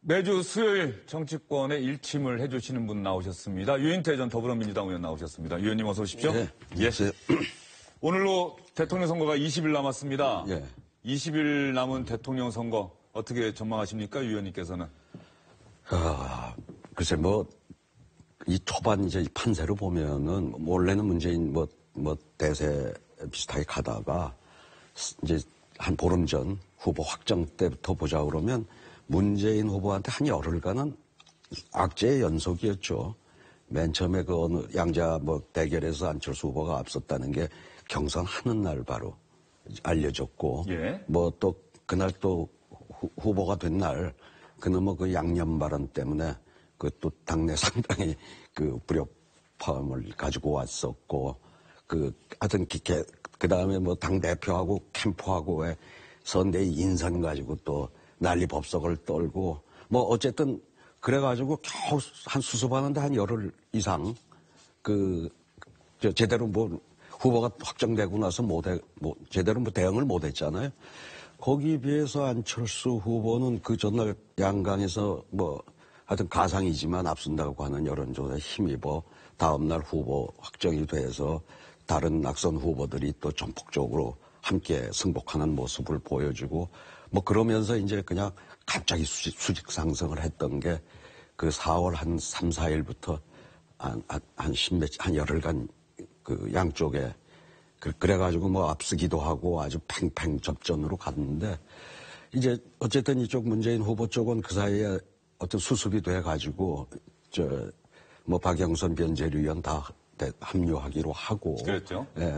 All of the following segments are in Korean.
매주 수요일 정치권의 일침을 해주시는 분 나오셨습니다. 유인태 전 더불어민주당 의원 나오셨습니다. 의원님 어서 오십시오. 네, 예. 오늘로 대통령 선거가 20일 남았습니다. 예. 20일 남은 대통령 선거 어떻게 전망하십니까, 의원님께서는? 글쎄 이 초반 이제 판세로 보면은 원래는 문재인 대세 비슷하게 가다가 이제 한 보름 전 후보 확정 때부터 보자 그러면 문재인 후보한테 한 열흘간은 악재의 연속이었죠. 맨 처음에 그 어느 양자 대결에서 안철수 후보가 앞섰다는 게 경선하는 날 바로 알려졌고, 예. 또 그날 또 후보가 된 날 그놈의 그 양념 발언 때문에 그 또 당내 상당히 그 불협화음을 가지고 왔었고, 하여튼 그 다음에 당 대표하고 캠프하고 선대 인선 가지고 또 난리 법석을 떨고, 어쨌든 그래가지고 겨우 한 수습하는데 한 열흘 이상 제대로 후보가 확정되고 나서 제대로 대응을 못 했잖아요. 거기에 비해서 안철수 후보는 그 전날 양강에서 하여튼 가상이지만 앞선다고 하는 여론조사에 힘입어 다음날 후보 확정이 돼서 다른 낙선 후보들이 또 전폭적으로 함께 승복하는 모습을 보여주고, 그러면서 이제 그냥 갑자기 수직 상승을 했던 게 그 4월 한 3, 4일부터 한 열흘간 그 양쪽에 그래가지고 앞서기도 하고 아주 팽팽 접전으로 갔는데, 이제 어쨌든 이쪽 문재인 후보 쪽은 그 사이에 어떤 수습이 돼가지고 박영선 변재료위원 다 합류하기로 하고. 그랬죠. 예,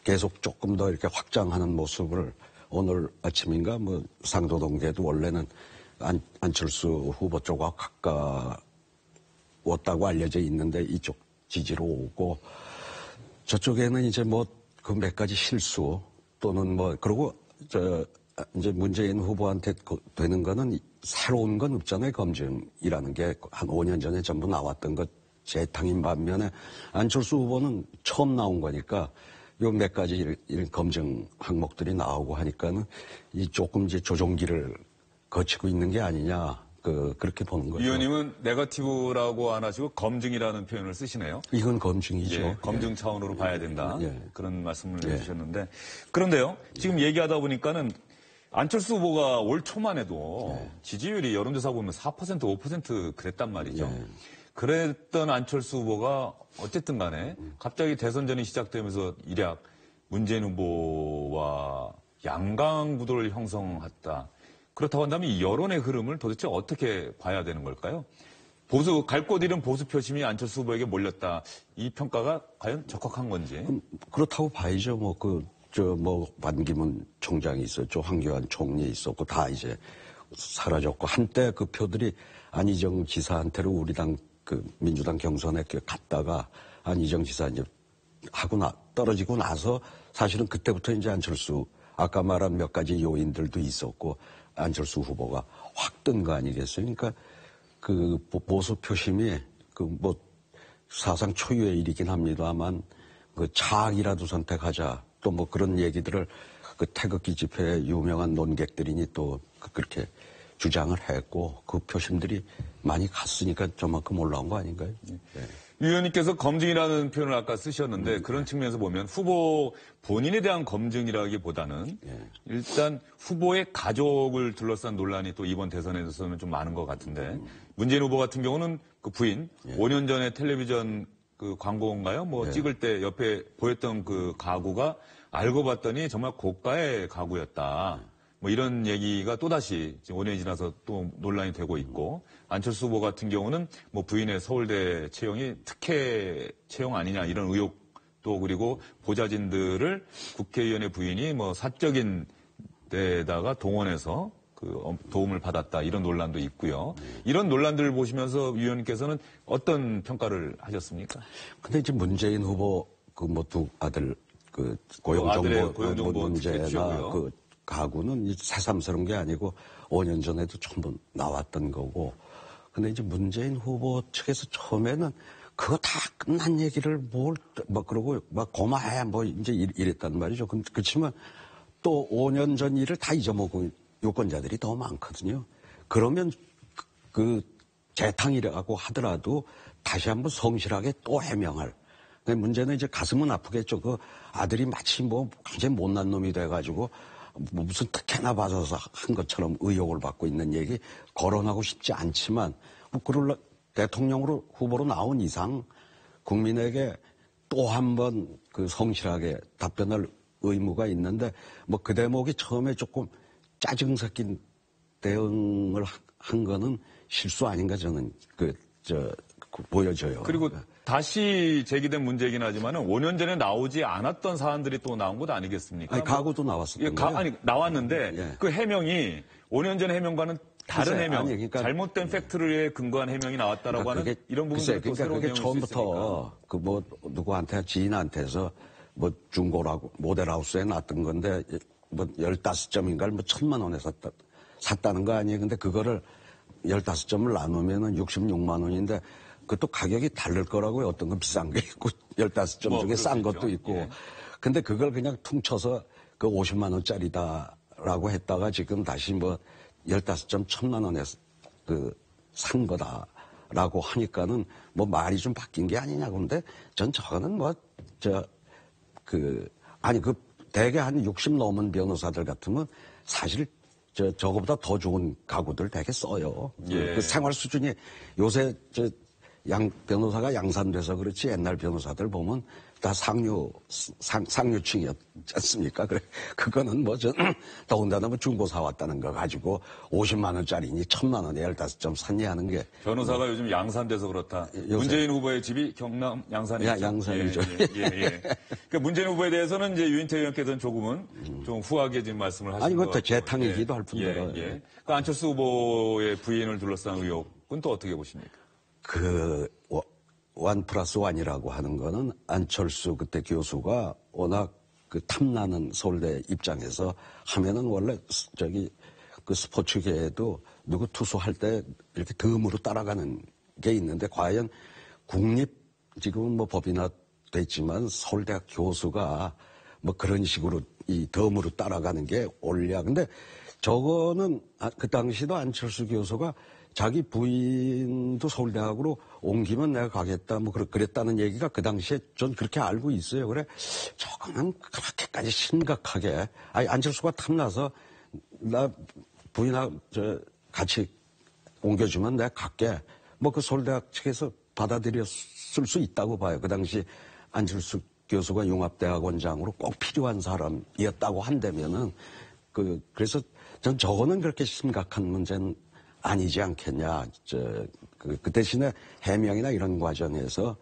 계속 조금 더 이렇게 확장하는 모습을 오늘 아침인가 상도동계도 원래는 안철수 후보 쪽과 가까웠다고 알려져 있는데 이쪽 지지로 오고, 저쪽에는 이제 그 몇 가지 실수 또는 그리고 이제 문재인 후보한테 되는 거는 새로운 건 없잖아요. 검증이라는 게 한 5년 전에 전부 나왔던 것 재탕인 반면에 안철수 후보는 처음 나온 거니까 요 몇 가지 이런 검증 항목들이 나오고 하니까는 조금 이제 조종기를 거치고 있는 게 아니냐, 그렇게 보는 거죠. 의원님은 네거티브라고 안 하시고 검증이라는 표현을 쓰시네요. 이건 검증이죠. 예, 검증 차원으로 봐야 된다. 예. 그런 말씀을 해주셨는데. 그런데요, 지금 얘기하다 보니까는 안철수 후보가 올 초만 해도 지지율이 여론조사 보면 4%, 5% 그랬단 말이죠. 그랬던 안철수 후보가 어쨌든 간에 갑자기 대선전이 시작되면서 일약 문재인 후보와 양강 구도를 형성했다. 그렇다고 한다면 이 여론의 흐름을 도대체 어떻게 봐야 되는 걸까요? 갈 곳 잃은 보수 표심이 안철수 후보에게 몰렸다. 이 평가가 과연 적확한 건지. 그렇다고 봐야죠. 반기문 총장이 있었죠. 황교안 총리 있었고 다 이제 사라졌고, 한때 그 표들이 안희정 지사한테로 우리 당 민주당 경선에 갔다가 안희정 지사 이제 떨어지고 나서 사실은 그때부터 이제 안철수, 아까 말한 몇 가지 요인들도 있었고 안철수 후보가 확 뜬 거 아니겠어요? 그러니까 그 보수 표심이 사상 초유의 일이긴 합니다만 차악이라도 선택하자, 또 그런 얘기들을 태극기 집회에 유명한 논객들이니 또 그렇게 주장을 했고, 그 표심들이 많이 갔으니까 저만큼 올라온 거 아닌가요? 네. 위원님께서 검증이라는 표현을 아까 쓰셨는데 그런 측면에서 보면 후보 본인에 대한 검증이라기보다는 일단 후보의 가족을 둘러싼 논란이 또 이번 대선에서는 좀 많은 것 같은데, 문재인 후보 같은 경우는 그 부인 5년 전에 텔레비전 그 광고인가요? 찍을 때 옆에 보였던 그 가구가 알고 봤더니 정말 고가의 가구였다. 이런 얘기가 또다시 지금 5년이 지나서 또 논란이 되고 있고, 안철수 후보 같은 경우는 부인의 서울대 채용이 특혜 채용 아니냐 이런 의혹도, 그리고 보좌진들을 국회의원의 부인이 사적인 데다가 동원해서 도움을 받았다 이런 논란도 있고요. 이런 논란들을 보시면서 위원님께서는 어떤 평가를 하셨습니까? 근데 이제 문재인 후보 두 아들 고용정보 문제나 가구는 새삼스러운 게 아니고 5년 전에도 전부 나왔던 거고, 근데 이제 문재인 후보 측에서 처음에는 그거 다 끝난 얘기를 그러고 고마해 이제 이랬단 말이죠. 그렇지만 또 5년 전 일을 다 잊어먹은 유권자들이 더 많거든요. 그러면 그 재탕이라고 하더라도 다시 한번 성실하게 또 해명할. 근데 문제는 이제 가슴은 아프겠죠. 그 아들이 마치 뭐 굉장히 못난 놈이 돼가지고 뭐 무슨 특혜나 받아서 한 것처럼 의혹을 받고 있는 얘기 거론하고 싶지 않지만 뭐 그럴 대통령으로 후보로 나온 이상 국민에게 또 한 번 그 성실하게 답변할 의무가 있는데 뭐 그 대목이 처음에 조금 짜증 섞인 대응을 한 거는 실수 아닌가 저는 보여져요. 그리고 다시 제기된 문제이긴 하지만은 5년 전에 나오지 않았던 사안들이 또 나온 것 아니겠습니까? 아니, 과거도 나왔었던 거예요. 아니, 나왔는데 예. 그 해명이 5년 전 해명과는 다른 글쎄, 해명, 아니, 그러니까 잘못된 팩트에 근거한 해명이 나왔다라고 하는 이런 부분들이 또 새로운 그게 내용일 수 처음부터 그 뭐 누구한테 지인한테서 뭐 중고라고 모델하우스에 놨던 건데 뭐 15점인가를 뭐 1,000만 원에 샀다는 거 아니에요. 근데 그거를 15점을 나누면은 66만 원인데 그것도 가격이 다를 거라고요. 어떤 건 비싼 게 있고 15점 뭐, 중에 싼 그럴 수 것도 있죠. 있고. 예. 근데 그걸 그냥 퉁쳐서 그 50만 원짜리다라고 했다가 지금 다시 뭐 15점 1,000만 원에 산 거다라고 하니까는 뭐 말이 좀 바뀐 게 아니냐고. 근데 전 저거는 대개 한 60 넘은 변호사들 같으면 사실 저거보다 더 좋은 가구들 되게 써요. 예. 그 생활 수준이 요새 변호사가 양산돼서 그렇지 옛날 변호사들 보면 다 상류층이었지 않습니까? 그래. 그거는 더군다나 중고 사왔다는 거 가지고 50만 원짜리니 1,000만 원에 15점 샀니 하는 게. 변호사가 요즘 양산돼서 그렇다. 문재인 후보의 집이 경남 양산이죠. 양산이죠. 예. 그러니까 문재인 후보에 대해서는 이제 유인태 의원께서는 조금은 좀 후하게 지금 말씀을 하신 아니, 것 그것도 같고. 재탕이기도 할 뿐더러. 그 안철수 후보의 부인을 둘러싼 의혹은 또 어떻게 보십니까? 원 플러스 원이라고 하는 거는 안철수 그때 교수가 워낙 그 탐나는 서울대 입장에서 하면은 원래 그 스포츠계에도 누구 투수할 때 이렇게 덤으로 따라가는 게 있는데 과연 지금은 뭐 법이나 됐지만 서울대학 교수가 뭐 그런 식으로 이 덤으로 따라가는 게 옳냐. 근데 저거는 그 당시도 안철수 교수가 자기 부인도 서울대학으로 옮기면 내가 가겠다, 뭐 그랬다는 얘기가 그 당시에 전 그렇게 알고 있어요. 그래, 조금은 그렇게까지 심각하게, 안철수가 탐나서 나 부인하고 같이 옮겨주면 내가 갈게. 뭐 그 서울대학 측에서 받아들였을 수 있다고 봐요. 그 당시 안철수 교수가 용합대학원장으로 꼭 필요한 사람이었다고 한다면은 그래서 전 저거는 그렇게 심각한 문제는 아니지 않겠냐. 그 대신에 해명이나 이런 과정에서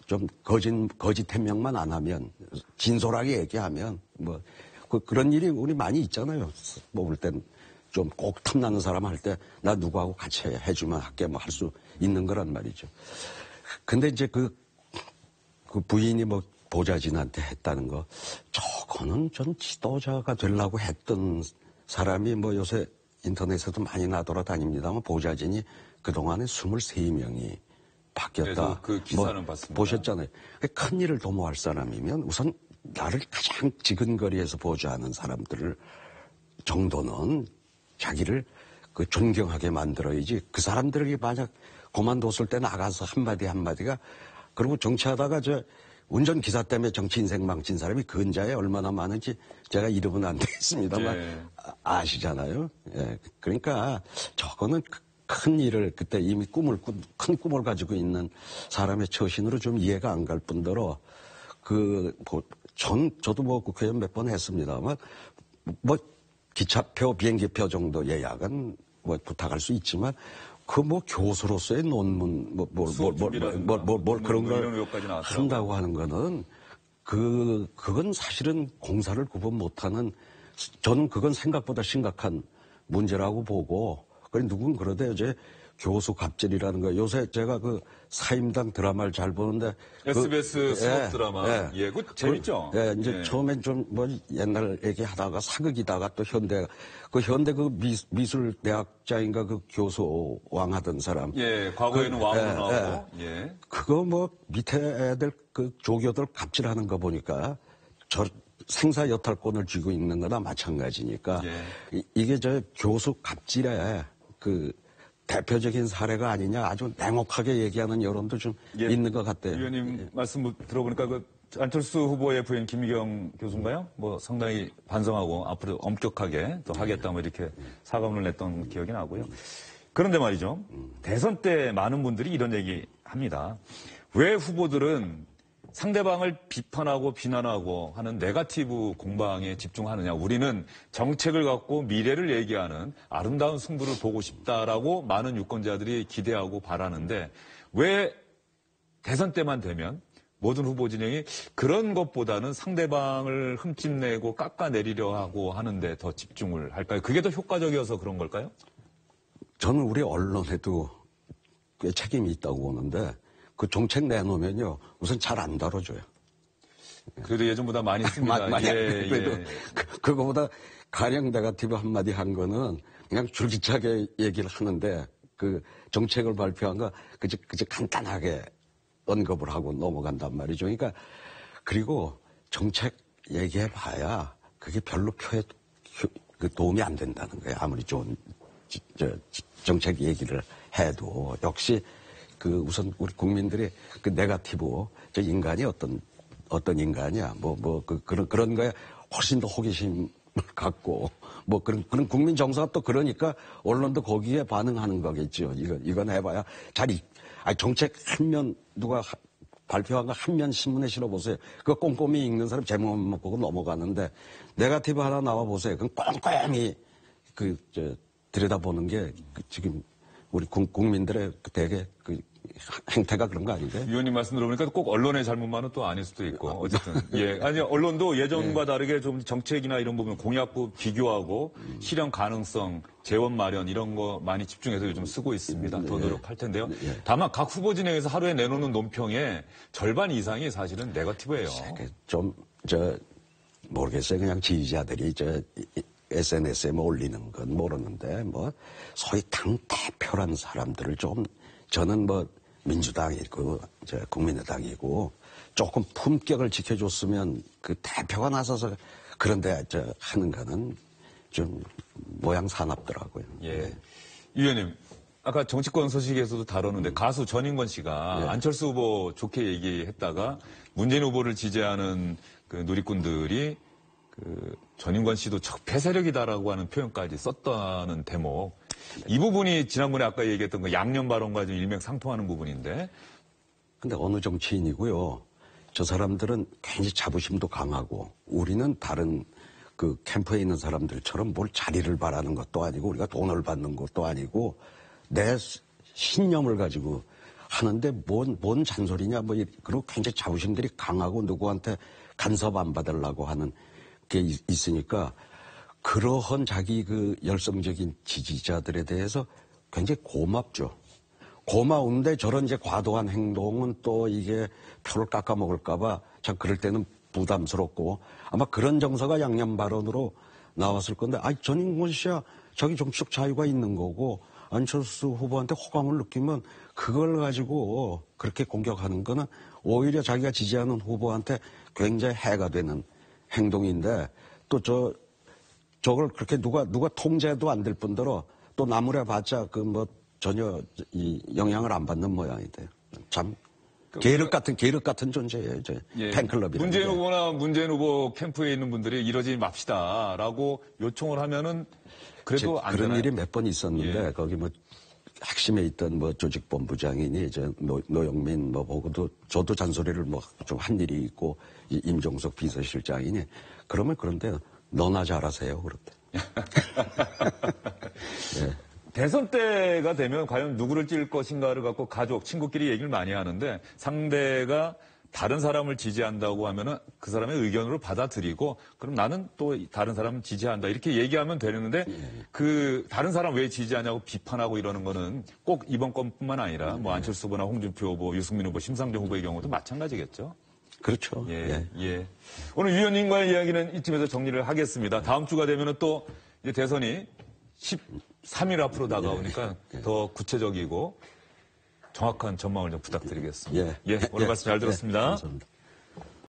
좀 거짓 해명만 안 하면, 진솔하게 얘기하면, 그런 일이 우리 많이 있잖아요. 볼 땐 좀 꼭 탐나는 사람 할 때, 나 누구하고 같이 해주면 할게, 할 수 있는 거란 말이죠. 근데 이제 그 부인이 보좌진한테 했다는 거, 저거는 전 지도자가 되려고 했던 사람이 요새 인터넷에도 많이 나돌아다닙니다만 보좌진이 그동안에 23명이 바뀌었다. 그 기사는 봤습니다. 보셨잖아요. 큰 일을 도모할 사람이면 우선 나를 가장 지근거리에서 보좌하는 사람들을 정도는 자기를 존경하게 만들어야지. 그 사람들에게 만약 그만뒀을 때 나가서 한마디가 그리고 정치하다가 운전기사 때문에 정치 인생 망친 사람이 근자에 얼마나 많은지 제가 이름은 안 되겠습니다만 예. 아시잖아요. 예. 그러니까 저거는 큰 일을 그때 이미 큰 꿈을 가지고 있는 사람의 처신으로 좀 이해가 안 갈 뿐더러 저도 국회의원 몇 번 했습니다만 기차표, 비행기표 정도 예약은 부탁할 수 있지만 교수로서의 논문, 그런 걸 한다고 하는 거는, 그건 사실은 공사를 구분 못하는, 저는 그건 생각보다 심각한 문제라고 보고, 누군 그러대요. 교수 갑질이라는 거. 요새 제가 사임당 드라마를 잘 보는데. SBS 수업 드라마. 예. 그거 재밌죠? 이제 처음엔 좀 옛날 얘기 하다가 사극이다가 또 현대 미술대학자인가 교수왕 하던 사람. 예, 과거에는 왕으로 나오고. 예. 그거 밑에 애들 조교들 갑질하는 거 보니까 생사 여탈권을 쥐고 있는 거나 마찬가지니까. 예. 이게 교수 갑질에 대표적인 사례가 아니냐 아주 냉혹하게 얘기하는 여론도 좀 예. 있는 것 같아요. 위원님 말씀 들어보니까 그 안철수 후보의 부인 김미경 교수인가요? 뭐 상당히 반성하고 앞으로 엄격하게 또 하겠다 뭐 이렇게 사과문을 냈던 기억이 나고요. 그런데 말이죠. 대선 때 많은 분들이 이런 얘기 합니다. 왜 후보들은 상대방을 비판하고 비난하고 하는 네거티브 공방에 집중하느냐. 우리는 정책을 갖고 미래를 얘기하는 아름다운 승부를 보고 싶다라고 많은 유권자들이 기대하고 바라는데 왜 대선 때만 되면 모든 후보 진영이 그런 것보다는 상대방을 흠집내고 깎아내리려 하고 하는데 더 집중을 할까요? 그게 더 효과적이어서 그런 걸까요? 저는 우리 언론에도 꽤 책임이 있다고 보는데 그 정책 내놓으면요 우선 잘 안 다뤄줘요. 그래도 예전보다 많이 씁니다. 그래도 그거보다 가령 네거티브 한마디 한 거는 그냥 줄기차게 얘기를 하는데 그 정책을 발표한 거 그저 간단하게 언급을 하고 넘어간단 말이죠. 그러니까 그리고 정책 얘기해봐야 그게 별로 그 도움이 안 된다는 거예요. 아무리 좋은 정책 얘기를 해도 역시 그 우선 우리 국민들이 그 네거티브 저 인간이 어떤 인간이야 그런 거에 훨씬 더 호기심을 갖고 뭐 그런 국민 정서가 또 그러니까 언론도 거기에 반응하는 거겠죠. 이건 해봐야 정책 한 면 누가 발표한 거 한 면 신문에 실어보세요. 그거 꼼꼼히 읽는 사람 제목만 보고 넘어가는데 네거티브 하나 나와 보세요. 그건 꼼꼼히 들여다보는 게 지금 우리 국민들의 되게 그 행태가 그런 거 아닌가요? 위원님 말씀 들어보니까 꼭 언론의 잘못만은 또 아닐 수도 있고 어쨌든 예 아니 언론도 예전과 다르게 좀 정책이나 이런 부분 공약부 비교하고 실현 가능성 재원 마련 이런 거 많이 집중해서 요즘 쓰고 있습니다. 더 노력할 텐데요. 다만 각 후보 진영에서 하루에 내놓는 논평의 절반 이상이 사실은 네거티브예요. 모르겠어요. 그냥 지지자들이 SNS에 올리는 건 모르는데 소위 당 대표라는 사람들을 저는 민주당이고 국민의당이고 조금 품격을 지켜줬으면 그 대표가 나서서 그런데 하는 거는 좀 모양 사납더라고요. 예. 유 의원님, 아까 정치권 소식에서도 다뤘는데 가수 전인권 씨가 안철수 후보 좋게 얘기했다가 문재인 후보를 지지하는 그 누리꾼들이 그 전인권 씨도 적폐 세력이다라고 하는 표현까지 썼다는 대목. 이 부분이 지난번에 아까 얘기했던 그 양념 발언과 좀 일맥상통하는 부분인데. 근데 어느 정치인이고요. 저 사람들은 굉장히 자부심도 강하고 우리는 다른 그 캠프에 있는 사람들처럼 뭘 자리를 바라는 것도 아니고 우리가 돈을 받는 것도 아니고 내 신념을 가지고 하는데 뭔 잔소리냐 그리고 굉장히 자부심들이 강하고 누구한테 간섭 안 받으려고 하는 게 있으니까 그러한 자기 그 열성적인 지지자들에 대해서 굉장히 고맙죠. 고마운데 저런 이제 과도한 행동은 또 이게 표를 깎아먹을까봐 참 그럴 때는 부담스럽고 아마 그런 정서가 양념 발언으로 나왔을 건데 전인권 씨야 자기 정치적 자유가 있는 거고 안철수 후보한테 호감을 느끼면 그걸 가지고 그렇게 공격하는 거는 오히려 자기가 지지하는 후보한테 굉장히 해가 되는 행동인데 또 저걸 그렇게 누가 통제도 안 될 뿐더러 또 나무래 봤자 전혀 이 영향을 안 받는 모양이 돼요. 참 계륵 같은 존재예요. 팬클럽이. 문재인 후보나 문재인 후보 캠프에 있는 분들이 이러지 맙시다라고 요청을 하면은 그래도 안 그런 되나요? 일이 몇 번 있었는데 거기 핵심에 있던 조직본부장이니 노영민 보고도 저도 잔소리를 좀 한 일이 있고 임종석 비서실장이니 그러면 그런데 너나 잘하세요 그렇대. 네. 대선 때가 되면 과연 누구를 찔 것인가를 갖고 가족, 친구끼리 얘기를 많이 하는데 상대가 다른 사람을 지지한다고 하면은 그 사람의 의견으로 받아들이고 그럼 나는 또 다른 사람을 지지한다 이렇게 얘기하면 되는데 그 다른 사람 왜 지지하냐고 비판하고 이러는 거는 꼭 이번 건뿐만 아니라 안철수 후보나 홍준표 후보, 유승민 후보, 심상정 후보의 경우도 마찬가지겠죠. 그렇죠. 예. 오늘 유 의원님과의 이야기는 이쯤에서 정리를 하겠습니다. 다음 주가 되면은 또 이제 대선이 13일 앞으로 다가오니까 더 구체적이고 정확한 전망을 좀 부탁드리겠습니다. 오늘 말씀 잘 들었습니다. 감사합니다.